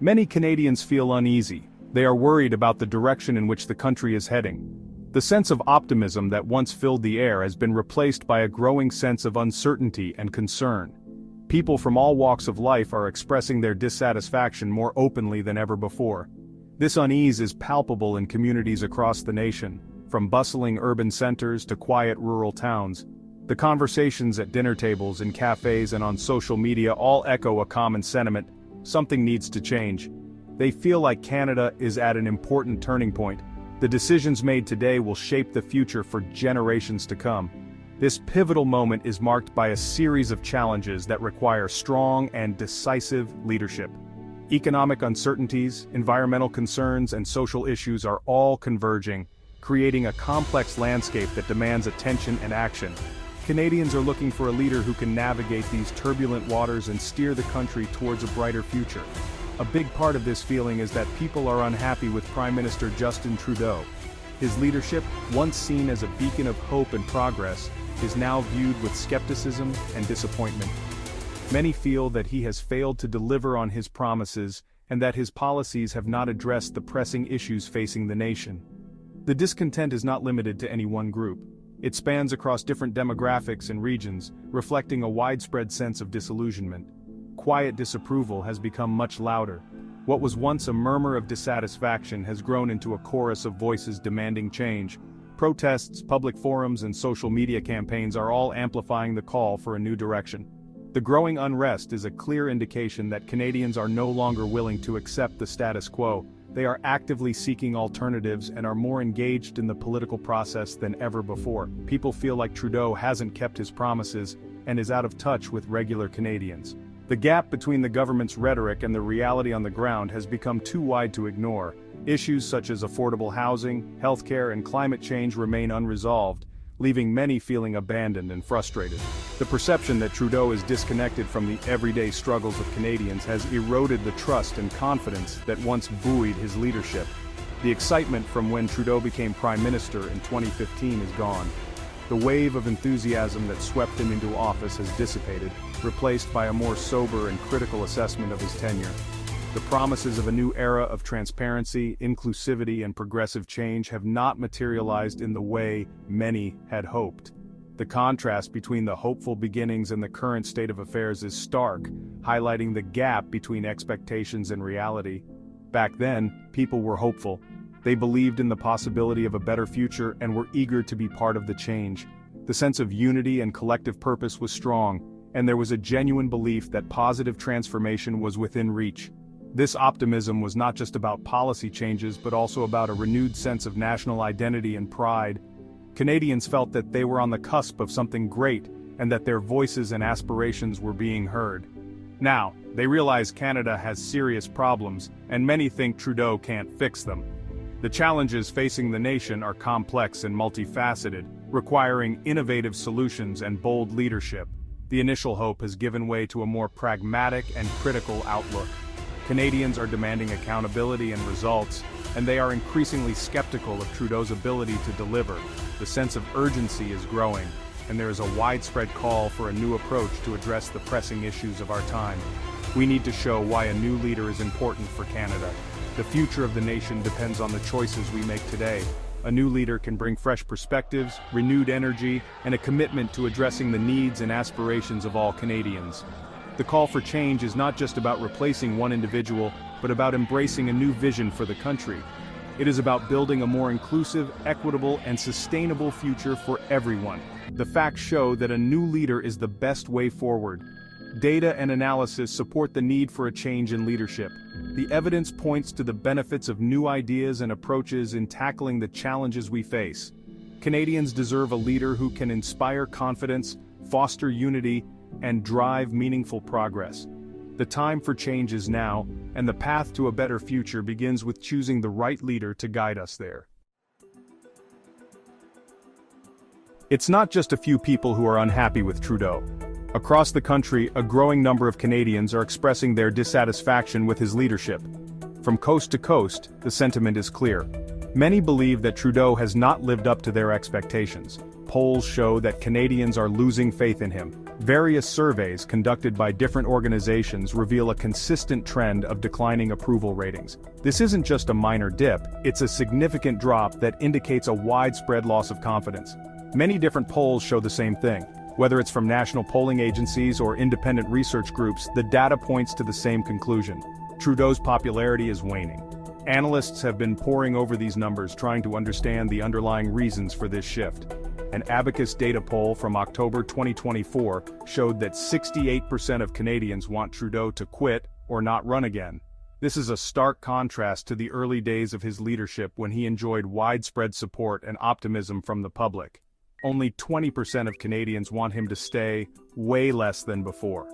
Many Canadians feel uneasy. They are worried about the direction in which the country is heading. The sense of optimism that once filled the air has been replaced by a growing sense of uncertainty and concern. People from all walks of life are expressing their dissatisfaction more openly than ever before. This unease is palpable in communities across the nation, from bustling urban centers to quiet rural towns. The conversations at dinner tables, in cafes and on social media all echo a common sentiment: something needs to change. They feel like Canada is at an important turning point. The decisions made today will shape the future for generations to come. This pivotal moment is marked by a series of challenges that require strong and decisive leadership. Economic uncertainties, environmental concerns, and social issues are all converging, creating a complex landscape that demands attention and action. Canadians are looking for a leader who can navigate these turbulent waters and steer the country towards a brighter future. A big part of this feeling is that people are unhappy with Prime Minister Justin Trudeau. His leadership, once seen as a beacon of hope and progress, is now viewed with skepticism and disappointment. Many feel that he has failed to deliver on his promises and that his policies have not addressed the pressing issues facing the nation. The discontent is not limited to any one group. It spans across different demographics and regions, reflecting a widespread sense of disillusionment. Quiet disapproval has become much louder. What was once a murmur of dissatisfaction has grown into a chorus of voices demanding change. Protests, public forums, and social media campaigns are all amplifying the call for a new direction. The growing unrest is a clear indication that Canadians are no longer willing to accept the status quo. They are actively seeking alternatives and are more engaged in the political process than ever before. People feel like Trudeau hasn't kept his promises and is out of touch with regular Canadians. The gap between the government's rhetoric and the reality on the ground has become too wide to ignore. Issues such as affordable housing, healthcare, and climate change remain unresolved, leaving many feeling abandoned and frustrated. The perception that Trudeau is disconnected from the everyday struggles of Canadians has eroded the trust and confidence that once buoyed his leadership. The excitement from when Trudeau became Prime Minister in 2015 is gone. The wave of enthusiasm that swept him into office has dissipated, replaced by a more sober and critical assessment of his tenure. The promises of a new era of transparency, inclusivity, and progressive change have not materialized in the way many had hoped. The contrast between the hopeful beginnings and the current state of affairs is stark, highlighting the gap between expectations and reality. Back then, people were hopeful. They believed in the possibility of a better future and were eager to be part of the change. The sense of unity and collective purpose was strong, and there was a genuine belief that positive transformation was within reach. This optimism was not just about policy changes but also about a renewed sense of national identity and pride. Canadians felt that they were on the cusp of something great and that their voices and aspirations were being heard. Now, they realize Canada has serious problems, and many think Trudeau can't fix them. The challenges facing the nation are complex and multifaceted, requiring innovative solutions and bold leadership. The initial hope has given way to a more pragmatic and critical outlook. Canadians are demanding accountability and results, and they are increasingly skeptical of Trudeau's ability to deliver. The sense of urgency is growing, and there is a widespread call for a new approach to address the pressing issues of our time. We need to show why a new leader is important for Canada. The future of the nation depends on the choices we make today. A new leader can bring fresh perspectives, renewed energy, and a commitment to addressing the needs and aspirations of all Canadians. The call for change is not just about replacing one individual, but about embracing a new vision for the country. It is about building a more inclusive, equitable, and sustainable future for everyone. The facts show that a new leader is the best way forward. Data and analysis support the need for a change in leadership. The evidence points to the benefits of new ideas and approaches in tackling the challenges we face. Canadians deserve a leader who can inspire confidence, foster unity, and drive meaningful progress. The time for change is now, and the path to a better future begins with choosing the right leader to guide us there. It's not just a few people who are unhappy with Trudeau. Across the country, a growing number of Canadians are expressing their dissatisfaction with his leadership. From coast to coast, the sentiment is clear. Many believe that Trudeau has not lived up to their expectations. polls show that Canadians are losing faith in him. Various surveys conducted by different organizations reveal a consistent trend of declining approval ratings. This isn't just a minor dip, it's a significant drop that indicates a widespread loss of confidence. Many different polls show the same thing. Whether it's from national polling agencies or independent research groups, the data points to the same conclusion. Trudeau's popularity is waning. Analysts have been poring over these numbers trying to understand the underlying reasons for this shift. An Abacus data poll from October 2024 showed that 68% of Canadians want Trudeau to quit or not run again. This is a stark contrast to the early days of his leadership when he enjoyed widespread support and optimism from the public. Only 20% of Canadians want him to stay, way less than before.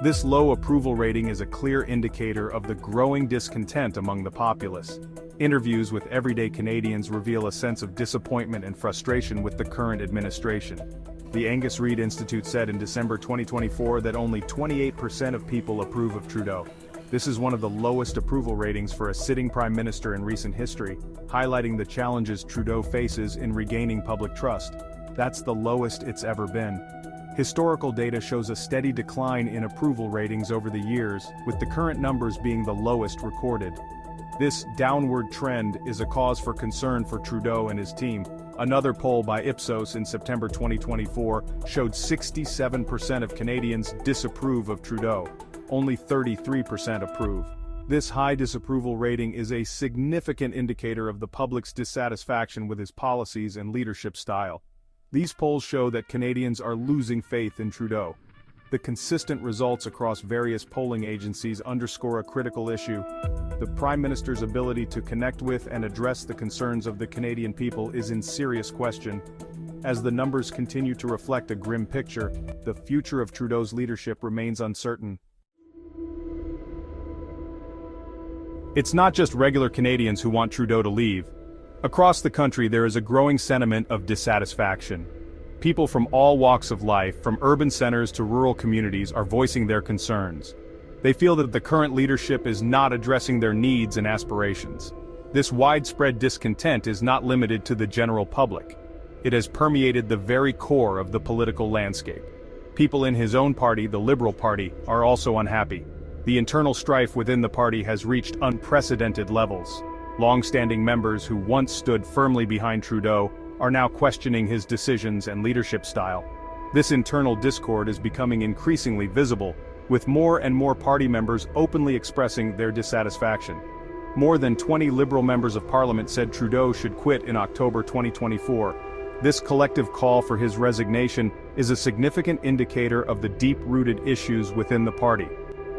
This low approval rating is a clear indicator of the growing discontent among the populace. Interviews with everyday Canadians reveal a sense of disappointment and frustration with the current administration. The Angus Reid Institute said in December 2024 that only 28% of people approve of Trudeau. This is one of the lowest approval ratings for a sitting prime minister in recent history, highlighting the challenges Trudeau faces in regaining public trust. That's the lowest it's ever been. Historical data shows a steady decline in approval ratings over the years, with the current numbers being the lowest recorded. This downward trend is a cause for concern for Trudeau and his team. Another poll by Ipsos in September 2024 showed 67% of Canadians disapprove of Trudeau. Only 33% approve. This high disapproval rating is a significant indicator of the public's dissatisfaction with his policies and leadership style. These polls show that Canadians are losing faith in Trudeau. The consistent results across various polling agencies underscore a critical issue. The Prime Minister's ability to connect with and address the concerns of the Canadian people is in serious question. As the numbers continue to reflect a grim picture, the future of Trudeau's leadership remains uncertain. It's not just regular Canadians who want Trudeau to leave. Across the country there is a growing sentiment of dissatisfaction. People from all walks of life, from urban centers to rural communities, are voicing their concerns. They feel that the current leadership is not addressing their needs and aspirations. This widespread discontent is not limited to the general public. It has permeated the very core of the political landscape. People in his own party, the Liberal Party, are also unhappy. The internal strife within the party has reached unprecedented levels. Long-standing members who once stood firmly behind Trudeau are now questioning his decisions and leadership style. This internal discord is becoming increasingly visible, with more and more party members openly expressing their dissatisfaction. More than 20 Liberal members of Parliament said Trudeau should quit in October 2024. This collective call for his resignation is a significant indicator of the deep-rooted issues within the party.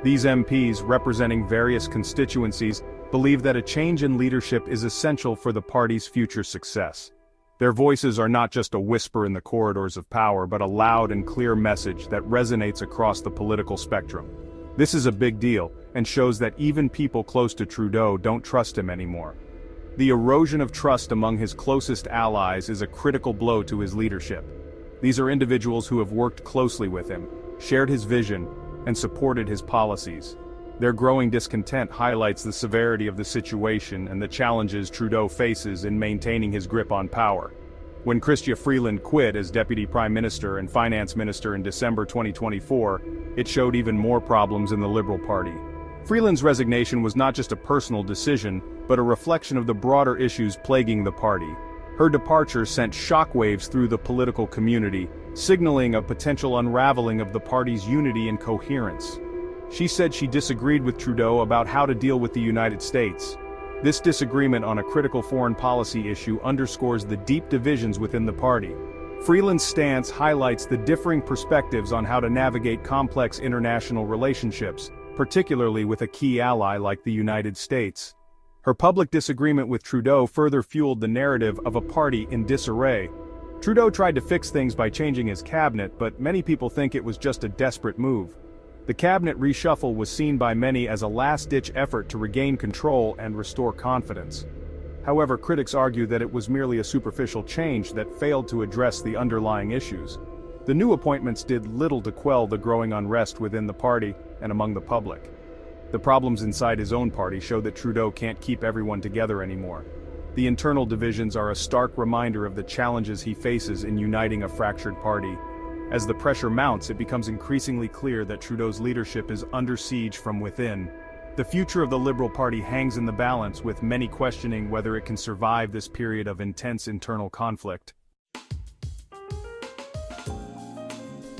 These MPs, representing various constituencies, believe that a change in leadership is essential for the party's future success. Their voices are not just a whisper in the corridors of power, but a loud and clear message that resonates across the political spectrum. This is a big deal, and shows that even people close to Trudeau don't trust him anymore. The erosion of trust among his closest allies is a critical blow to his leadership. These are individuals who have worked closely with him, shared his vision, and supported his policies. Their growing discontent highlights the severity of the situation and the challenges Trudeau faces in maintaining his grip on power. When Chrystia Freeland quit as Deputy Prime Minister and Finance Minister in December 2024, it showed even more problems in the Liberal Party. Freeland's resignation was not just a personal decision, but a reflection of the broader issues plaguing the party. Her departure sent shockwaves through the political community, signaling a potential unraveling of the party's unity and coherence. She said she disagreed with Trudeau about how to deal with the United States. This disagreement on a critical foreign policy issue underscores the deep divisions within the party. Freeland's stance highlights the differing perspectives on how to navigate complex international relationships, particularly with a key ally like the United States. Her public disagreement with Trudeau further fueled the narrative of a party in disarray. Trudeau tried to fix things by changing his cabinet, but many people think it was just a desperate move. The cabinet reshuffle was seen by many as a last-ditch effort to regain control and restore confidence. However, critics argue that it was merely a superficial change that failed to address the underlying issues. The new appointments did little to quell the growing unrest within the party and among the public. The problems inside his own party show that Trudeau can't keep everyone together anymore. The internal divisions are a stark reminder of the challenges he faces in uniting a fractured party. As the pressure mounts, it becomes increasingly clear that Trudeau's leadership is under siege from within. The future of the Liberal Party hangs in the balance, with many questioning whether it can survive this period of intense internal conflict.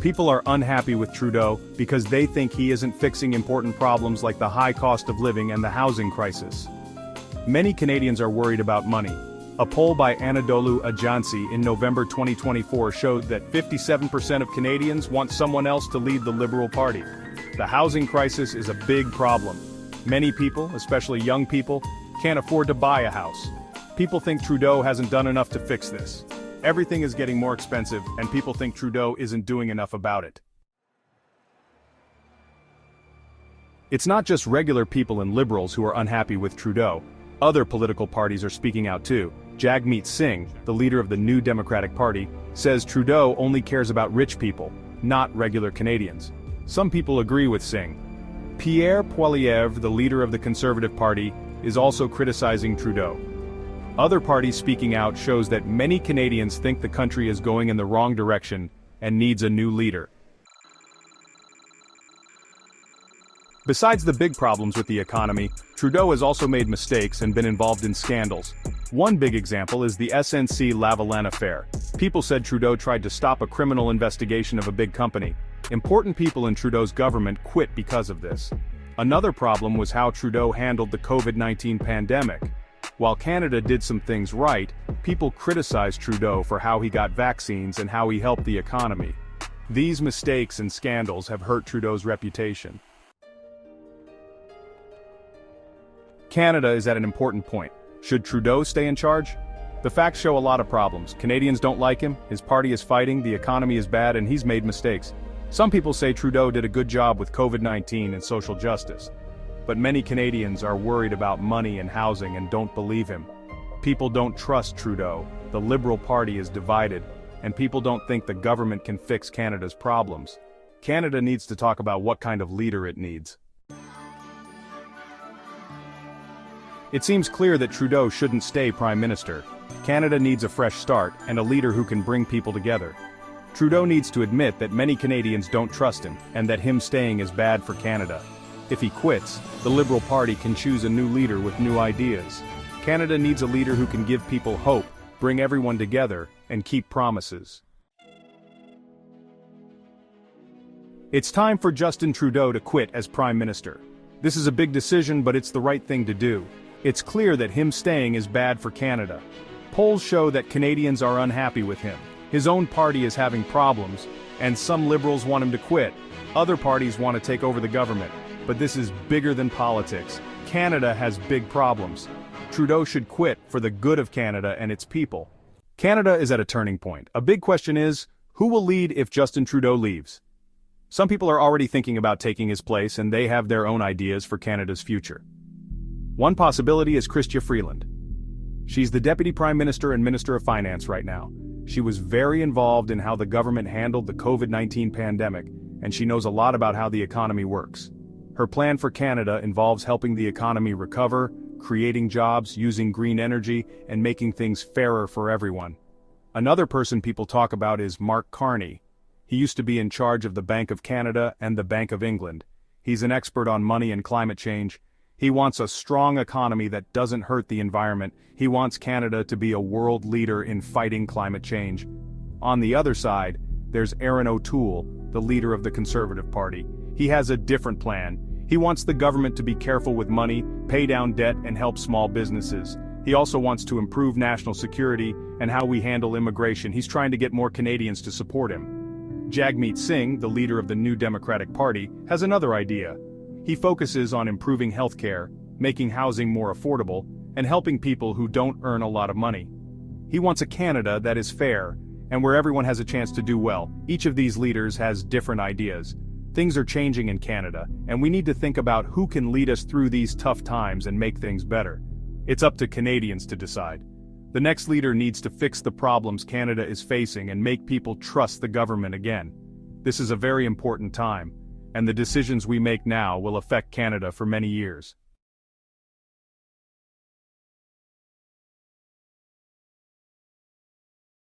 People are unhappy with Trudeau because they think he isn't fixing important problems like the high cost of living and the housing crisis. Many Canadians are worried about money. A poll by Anadolu Ajansi in November 2024 showed that 57% of Canadians want someone else to lead the Liberal Party. The housing crisis is a big problem. Many people, especially young people, can't afford to buy a house. People think Trudeau hasn't done enough to fix this. Everything is getting more expensive, and people think Trudeau isn't doing enough about it. It's not just regular people and Liberals who are unhappy with Trudeau. Other political parties are speaking out too. Jagmeet Singh, the leader of the New Democratic Party, says Trudeau only cares about rich people, not regular Canadians. Some people agree with Singh. Pierre Poilievre, the leader of the Conservative Party, is also criticizing Trudeau. Other parties speaking out shows that many Canadians think the country is going in the wrong direction and needs a new leader. Besides the big problems with the economy, Trudeau has also made mistakes and been involved in scandals. One big example is the SNC-Lavalin affair. People said Trudeau tried to stop a criminal investigation of a big company. Important people in Trudeau's government quit because of this. Another problem was how Trudeau handled the COVID-19 pandemic. While Canada did some things right, people criticized Trudeau for how he got vaccines and how he helped the economy. These mistakes and scandals have hurt Trudeau's reputation. Canada is at an important point. Should Trudeau stay in charge? The facts show a lot of problems. Canadians don't like him, his party is fighting, the economy is bad, and he's made mistakes. Some people say Trudeau did a good job with COVID-19 and social justice. But many Canadians are worried about money and housing and don't believe him. People don't trust Trudeau, the Liberal Party is divided, and people don't think the government can fix Canada's problems. Canada needs to talk about what kind of leader it needs. It seems clear that Trudeau shouldn't stay Prime Minister. Canada needs a fresh start and a leader who can bring people together. Trudeau needs to admit that many Canadians don't trust him and that him staying is bad for Canada. If he quits, the Liberal Party can choose a new leader with new ideas. Canada needs a leader who can give people hope, bring everyone together, and keep promises. It's time for Justin Trudeau to quit as Prime Minister. This is a big decision, but it's the right thing to do. It's clear that him staying is bad for Canada. Polls show that Canadians are unhappy with him. His own party is having problems, and some Liberals want him to quit. Other parties want to take over the government. But this is bigger than politics. Canada has big problems. Trudeau should quit for the good of Canada and its people. Canada is at a turning point. A big question is, who will lead if Justin Trudeau leaves? Some people are already thinking about taking his place, and they have their own ideas for Canada's future. One possibility is Chrystia Freeland. She's the Deputy Prime Minister and Minister of Finance right now. She was very involved in how the government handled the COVID-19 pandemic, and she knows a lot about how the economy works. Her plan for Canada involves helping the economy recover, creating jobs, using green energy, and making things fairer for everyone. Another person people talk about is Mark Carney. He used to be in charge of the Bank of Canada and the Bank of England. He's an expert on money and climate change. He wants a strong economy that doesn't hurt the environment. He wants Canada to be a world leader in fighting climate change. On the other side, there's Aaron O'Toole, the leader of the Conservative Party. He has a different plan. He wants the government to be careful with money, pay down debt, and help small businesses. He also wants to improve national security and how we handle immigration. He's trying to get more Canadians to support him. Jagmeet Singh, the leader of the New Democratic Party, has another idea. He focuses on improving healthcare, making housing more affordable, and helping people who don't earn a lot of money. He wants a Canada that is fair, and where everyone has a chance to do well. Each of these leaders has different ideas. Things are changing in Canada, and we need to think about who can lead us through these tough times and make things better. It's up to Canadians to decide. The next leader needs to fix the problems Canada is facing and make people trust the government again. This is a very important time, and the decisions we make now will affect Canada for many years.